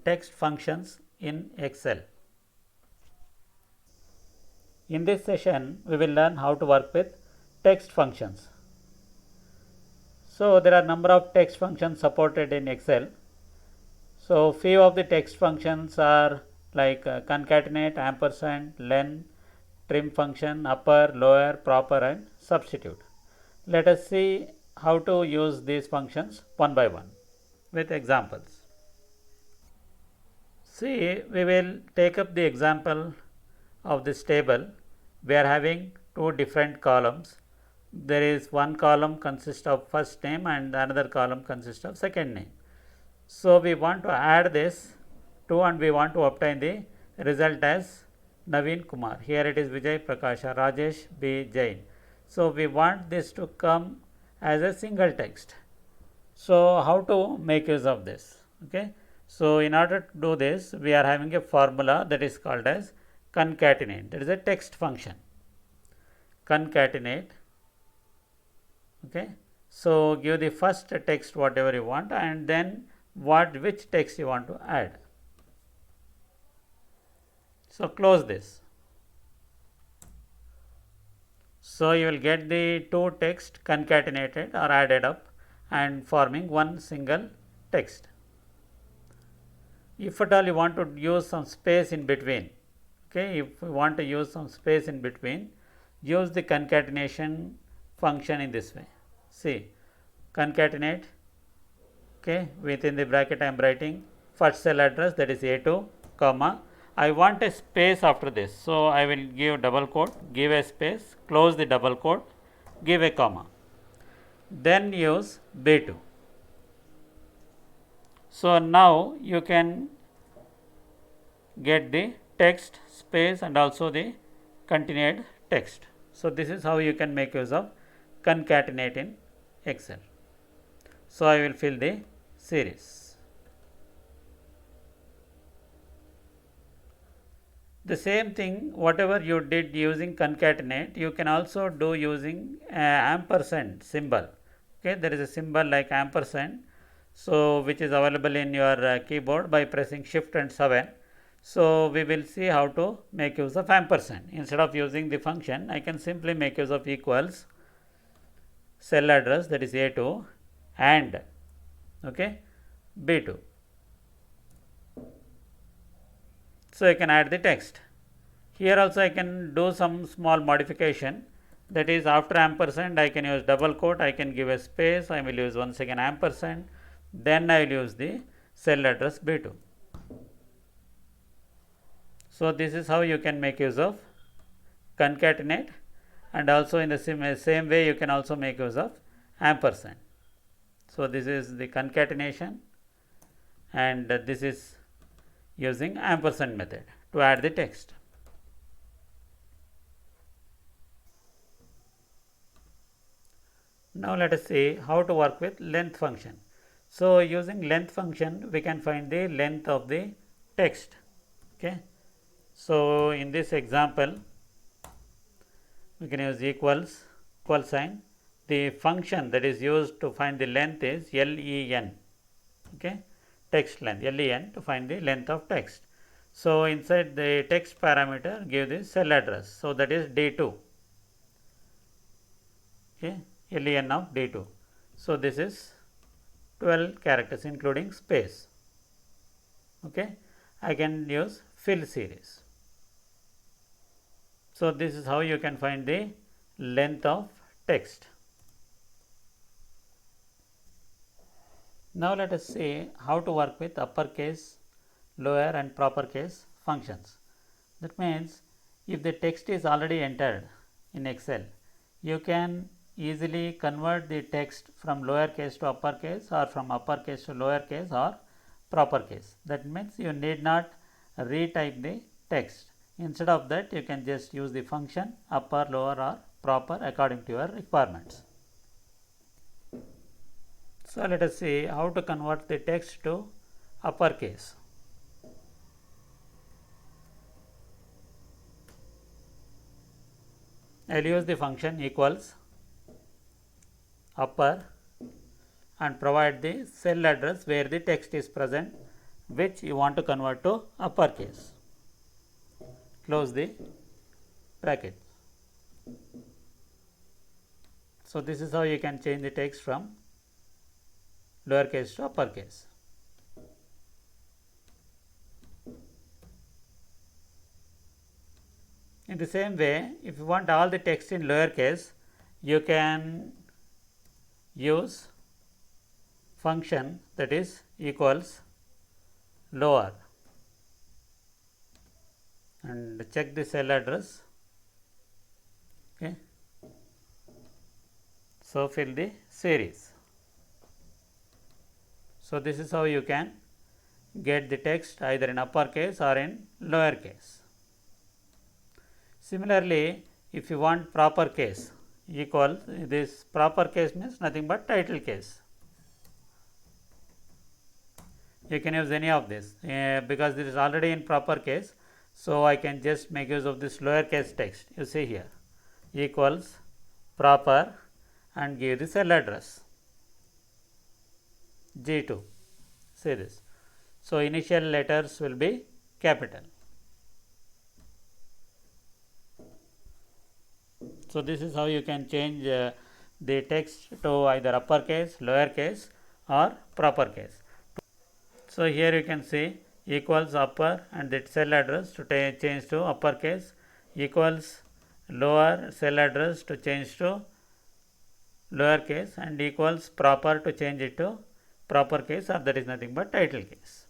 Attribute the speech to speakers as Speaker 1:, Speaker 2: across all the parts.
Speaker 1: text functions in Excel. In this session, we will learn how to work with text functions. So, there are number of text functions supported in Excel. So, few of the text functions are like concatenate, ampersand, len, trim function, upper, lower, proper and substitute. Let us see how to use these functions one by one with examples. See, we will take up the example of this table. We are having two different columns. There is one column consists of first name and another column consists of second name. So, we want to add this 2 and we want to obtain the result as Naveen Kumar. Here it is Vijay Prakasha, Rajesh B. Jain. So, we want this to come as a single text. So, how to make use of this? Okay. So, in order to do this, we are having a formula that is called as concatenate. That is a text function. Concatenate. Okay. So, give the first text whatever you want and then which text you want to add. So, close this. So, you will get the two text concatenated or added up and forming one single text. If at all you want to use some space in between, okay, if you want to use some space in between, use the concatenation function in this way. See, concatenate, okay, within the bracket I am writing first cell address, that is A2, comma, I want a space after this. So, I will give double quote, give a space, close the double quote, give a comma, then use B2. So, now you can get the text, space and also the continued text. So, this is how you can make use of concatenate in Excel. So, I will fill the series. The same thing whatever you did using concatenate, you can also do using ampersand symbol. Okay, there is a symbol like ampersand, so which is available in your keyboard by pressing shift and 7. So, we will see how to make use of ampersand. Instead of using the function, I can simply make use of equals cell address, that is A2 and okay, B2. So, I can add the text. Here also I can do some small modification, that is after ampersand I can use double quote, I can give a space, I will use once again ampersand, then I will use the cell address B2. So, this is how you can make use of concatenate and also in the same way you can also make use of ampersand. So, this is the concatenation and this is using ampersand method to add the text. Now, let us see how to work with length function. So, using length function we can find the length of the text. Okay. So, in this example we can use equals, equal sign. The function that is used to find the length is len, okay, text length, len, to find the length of text. So, inside the text parameter give the cell address. So, that is D2, okay, len of D2. So, this is 12 characters including space. Okay. I can use fill series. So, this is how you can find the length of text. Now, let us see how to work with uppercase, lower and proper case functions. That means, if the text is already entered in Excel, you can easily convert the text from lowercase to uppercase or from uppercase to lowercase or proper case. That means, you need not retype the text. Instead of that, you can just use the function upper, lower or proper according to your requirements. So, let us see how to convert the text to uppercase. I will use the function equals upper and provide the cell address where the text is present which you want to convert to uppercase. Close the bracket. So, this is how you can change the text from lowercase to uppercase. In the same way, if you want all the text in lowercase, you can use function that is equals lower and check the cell address. Okay. So, fill the series. So, this is how you can get the text either in uppercase or in lowercase. Similarly, if you want proper case, equal, this proper case means nothing but title case. You can use any of this because this is already in proper case. So, I can just make use of this lowercase text. You see here equals proper and give the cell address G2. See this. So, initial letters will be capital. So, this is how you can change the text to either uppercase, lowercase or proper case. So, here you can see equals upper and the cell address to change to uppercase, equals lower cell address to change to lowercase, and equals proper to change it to proper case, or that is nothing but title case.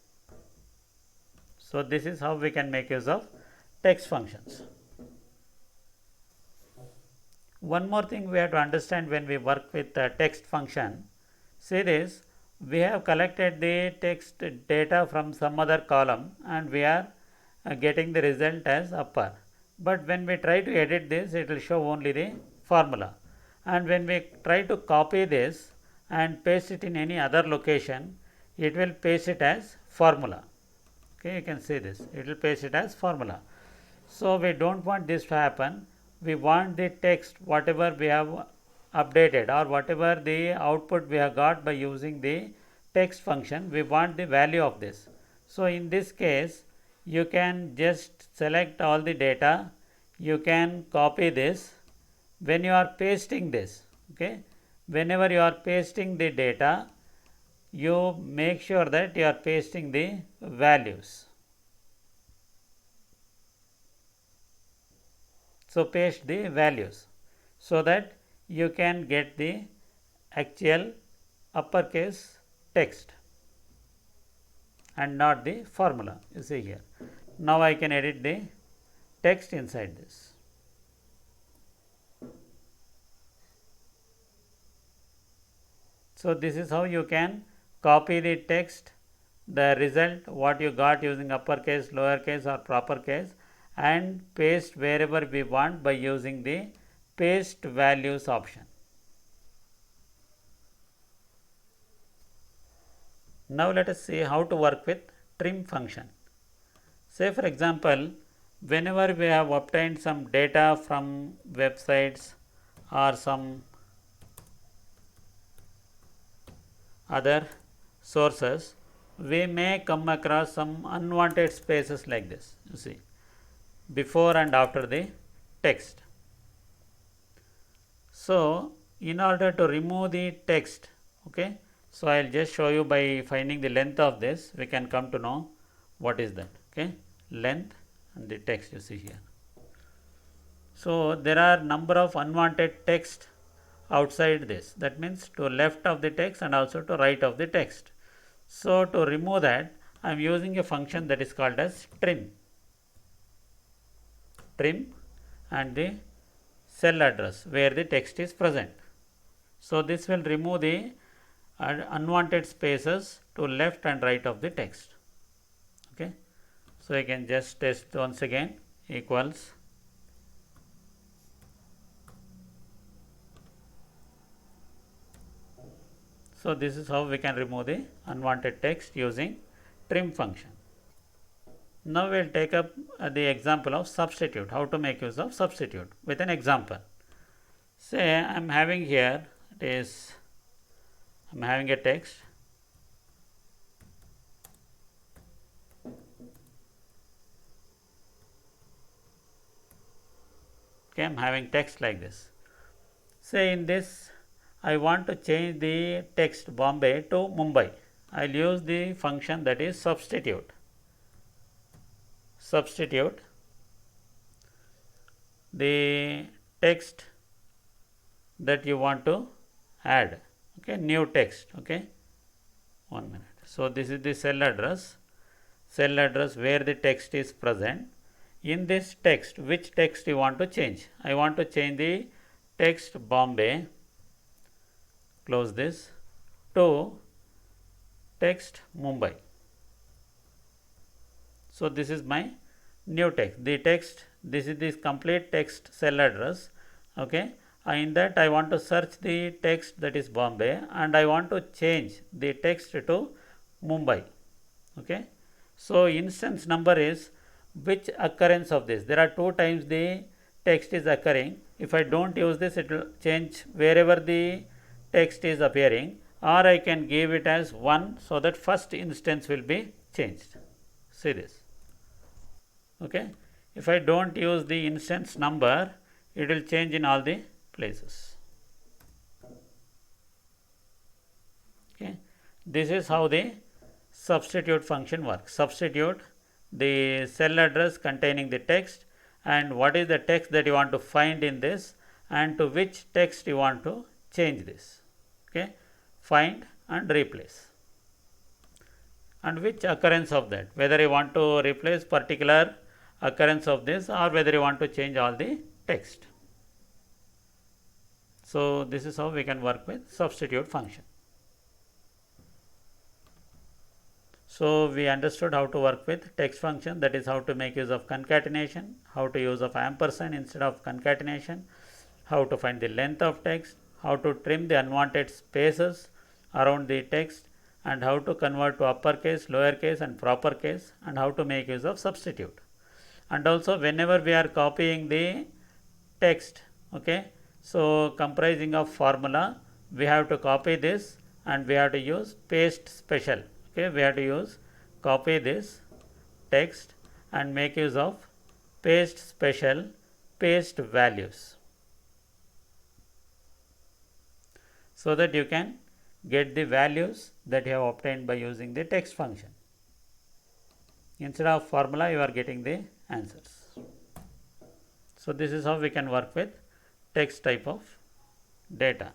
Speaker 1: So, this is how we can make use of text functions. One more thing we have to understand when we work with the text function. See this, we have collected the text data from some other column and we are getting the result as upper. But when we try to edit this, it will show only the formula. And when we try to copy this and paste it in any other location, it will paste it as formula. Okay, you can see this, it will paste it as formula. So, we don't want this to happen. We want the text whatever we have updated or whatever the output we have got by using the text function, we want the value of this. So, in this case you can just select all the data, you can copy this. When you are pasting this, okay, whenever you are pasting the data, you make sure that you are pasting the values. So, paste the values so that you can get the actual uppercase text and not the formula. You see here. Now, I can edit the text inside this. So, this is how you can copy the text, the result what you got using uppercase, lowercase or proper case, and paste wherever we want by using the paste values option. Now, let us see how to work with trim function. Say for example, whenever we have obtained some data from websites or some other sources, we may come across some unwanted spaces like this, you see, before and after the text. So, in order to remove the text, okay, so I will just show you by finding the length of this, we can come to know what is that, okay, length and the text you see here. So, there are number of unwanted text outside this, that means to left of the text and also to right of the text. So, to remove that, I am using a function that is called as trim and the cell address where the text is present. So, this will remove the unwanted spaces to left and right of the text. Okay. So, I can just test once again equals So, this is how we can remove the unwanted text using trim function. Now, we will take up the example of substitute, how to make use of substitute with an example. Say I am having here, it is I am having a text Okay, I am having text like this. Say in this I want to change the text Bombay to Mumbai. I will use the function that is substitute. Substitute the text that you want to add. Okay, new text. Okay, 1 minute. So this is the cell address where the text is present. In this text, which text you want to change? I want to change the text Bombay, close this, to text Mumbai. So this is my new text. The text, this is this complete text cell address. Okay, in that I want to search the text that is Bombay and I want to change the text to Mumbai. Okay, so instance number is which occurrence of this. There are 2 times the text is occurring. If I don't use this, it will change wherever the text is appearing, or I can give it as 1 so that first instance will be changed. See this. Okay, if I don't use the instance number, it will change in all the places. Okay, this is how the substitute function works. Substitute the cell address containing the text and what is the text that you want to find in this and to which text you want to change this. Okay, find and replace, and which occurrence of that, whether you want to replace particular occurrence of this or whether you want to change all the text. So this is how we can work with substitute function. So we understood how to work with text function, that is how to make use of concatenation, how to use of ampersand instead of concatenation, how to find the length of text, how to trim the unwanted spaces around the text, and how to convert to uppercase, lowercase and proper case, and how to make use of substitute. And also whenever we are copying the text, okay, so comprising of formula, we have to copy this and we have to use paste special. Okay, we have to use copy this text and make use of paste special paste values, so that you can get the values that you have obtained by using the text function. Instead of formula, you are getting the answers. So this is how we can work with text type of data.